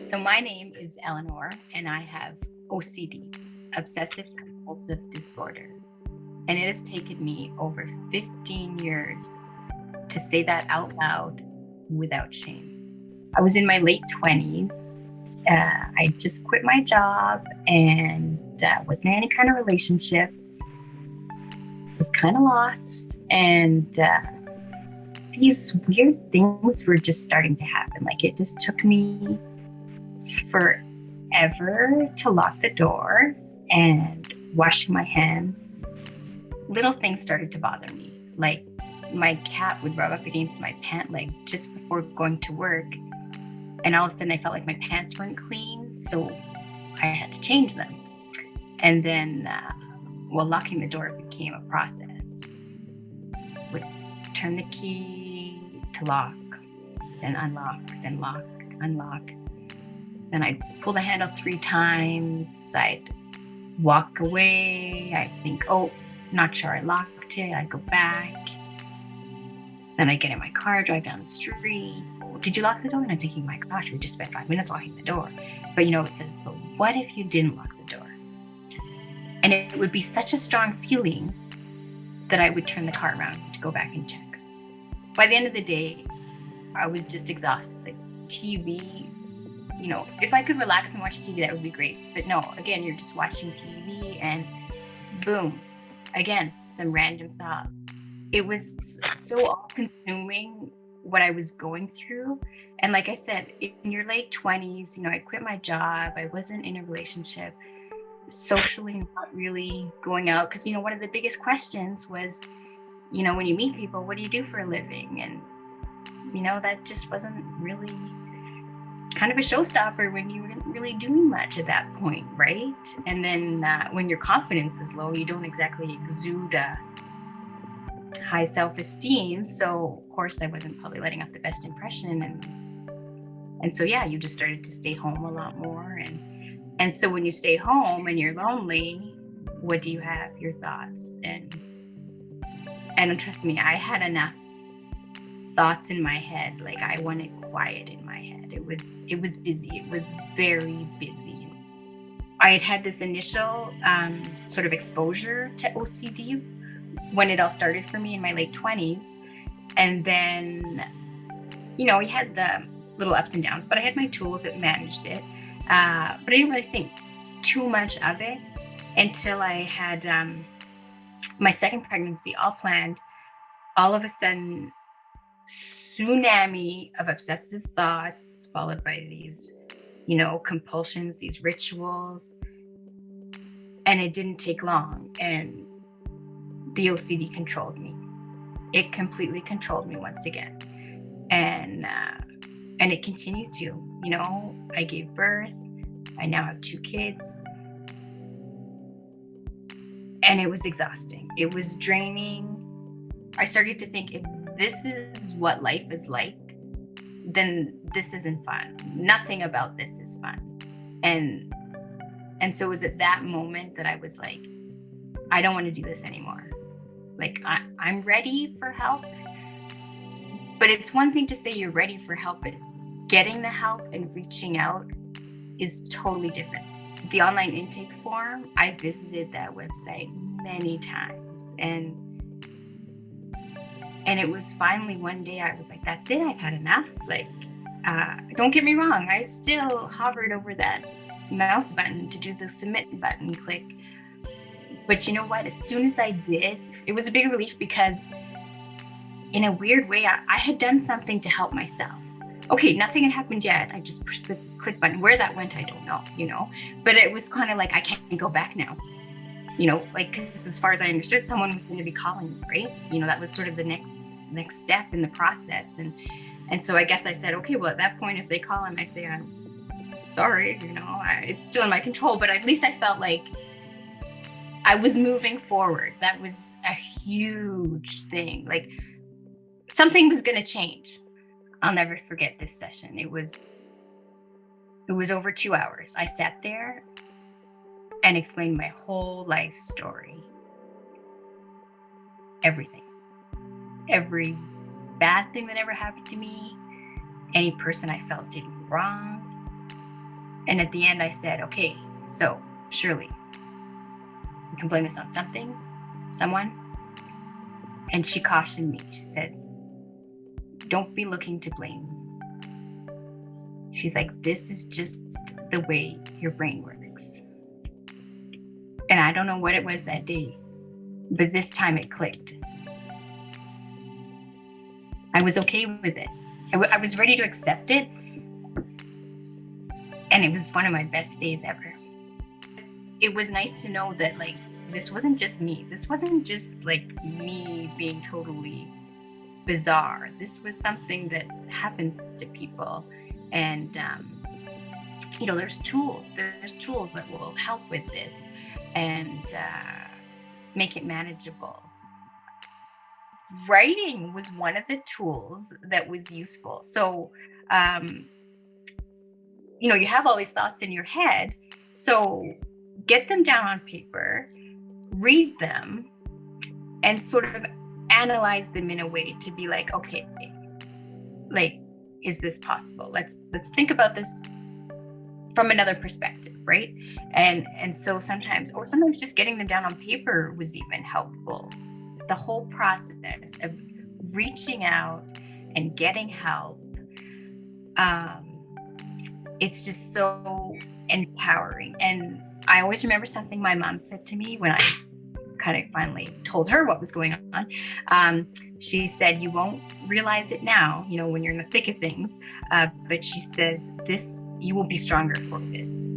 So my name is Eleanor and I have OCD, obsessive compulsive disorder. And it has taken me over 15 years to say that out loud without shame. I was in my late 20s. I just quit my job and wasn't in any kind of relationship. Was kind of lost. And these weird things were just starting to happen. Like it just took me forever to lock the door and washing my hands. Little things started to bother me. Like my cat would rub up against my pant leg just before going to work. And all of a sudden I felt like my pants weren't clean. So I had to change them. And then, locking the door became a process. Would turn the key to lock, then unlock, then lock, unlock. Then I'd pull the handle 3 times. I'd walk away. I'd think, oh, not sure I locked it. I'd go back. Then I'd get in my car, drive down the street. Oh, did you lock the door? And I'm thinking, my gosh, we just spent 5 minutes locking the door. But it says, but what if you didn't lock the door? And it would be such a strong feeling that I would turn the car around to go back and check. By the end of the day, I was just exhausted. Like TV, if I could relax and watch TV, that would be great. But no, again, you're just watching TV and boom, again, some random thought. It was so all-consuming what I was going through. And like I said, in your late 20s, I'd quit my job. I wasn't in a relationship, socially not really going out. Because, one of the biggest questions was, when you meet people, what do you do for a living? And, that just wasn't really kind of a showstopper when you weren't really doing much at that point, right? And then when your confidence is low, you don't exactly exude high self-esteem. So of course I wasn't probably letting off the best impression. And so, yeah, you just started to stay home a lot more. And so when you stay home and you're lonely, what do you have? Your thoughts. And trust me, I had enough thoughts in my head. Like I wanted quiet in my head. It was busy. It was very busy. I had this initial sort of exposure to OCD when it all started for me in my late 20s. And then, we had the little ups and downs, but I had my tools that managed it. But I didn't really think too much of it until I had my second pregnancy all planned. All of a sudden, tsunami of obsessive thoughts followed by these, compulsions, these rituals. And it didn't take long. And the OCD controlled me. It completely controlled me once again. And it continued to, I gave birth. I now have 2 kids. And it was exhausting. It was draining. I started to think, if this is what life is like, then this isn't fun. Nothing about this is fun. And so it was at that moment that I was like, I don't want to do this anymore. Like I'm ready for help. But it's one thing to say you're ready for help, but getting the help and reaching out is totally different. The online intake form, I visited that website many times. And it was finally one day I was like, that's it, I've had enough. Like, don't get me wrong, I still hovered over that mouse button to do the submit button click. But you know what? As soon as I did, it was a big relief because in a weird way, I had done something to help myself. Okay, nothing had happened yet. I just pushed the click button. Where that went, I don't know, But it was kind of like, I can't go back now. Because as far as I understood, someone was going to be calling me, right? That was sort of the next step in the process. And so I guess I said, okay, well, at that point, if they call and I say, I'm sorry, it's still in my control, but at least I felt like I was moving forward. That was a huge thing. Like something was going to change. I'll never forget this session. It was over 2 hours. I sat there and explained my whole life story. Everything. Every bad thing that ever happened to me, any person I felt did me wrong, And at the end, I said, okay, so surely you can blame this on someone. And she cautioned me. She said, don't be looking to blame. She's like, this is just the way your brain works. And I don't know what it was that day, but this time it clicked. I was okay with it. I was ready to accept it. And it was one of my best days ever. It was nice to know that, like, this wasn't just me. This wasn't just like me being totally bizarre. This was something that happens to people. And, there's tools. There's tools that will help with this and make it manageable. Writing was one of the tools that was useful. So, you have all these thoughts in your head. So get them down on paper, read them, and sort of analyze them in a way to be like, okay, like, is this possible? Let's think about this from another perspective, right? And so sometimes just getting them down on paper was even helpful. The whole process of reaching out and getting help, it's just so empowering. And I always remember something my mom said to me when I kind of finally told her what was going on. She said, you won't realize it now, when you're in the thick of things, but she says, you will be stronger for this.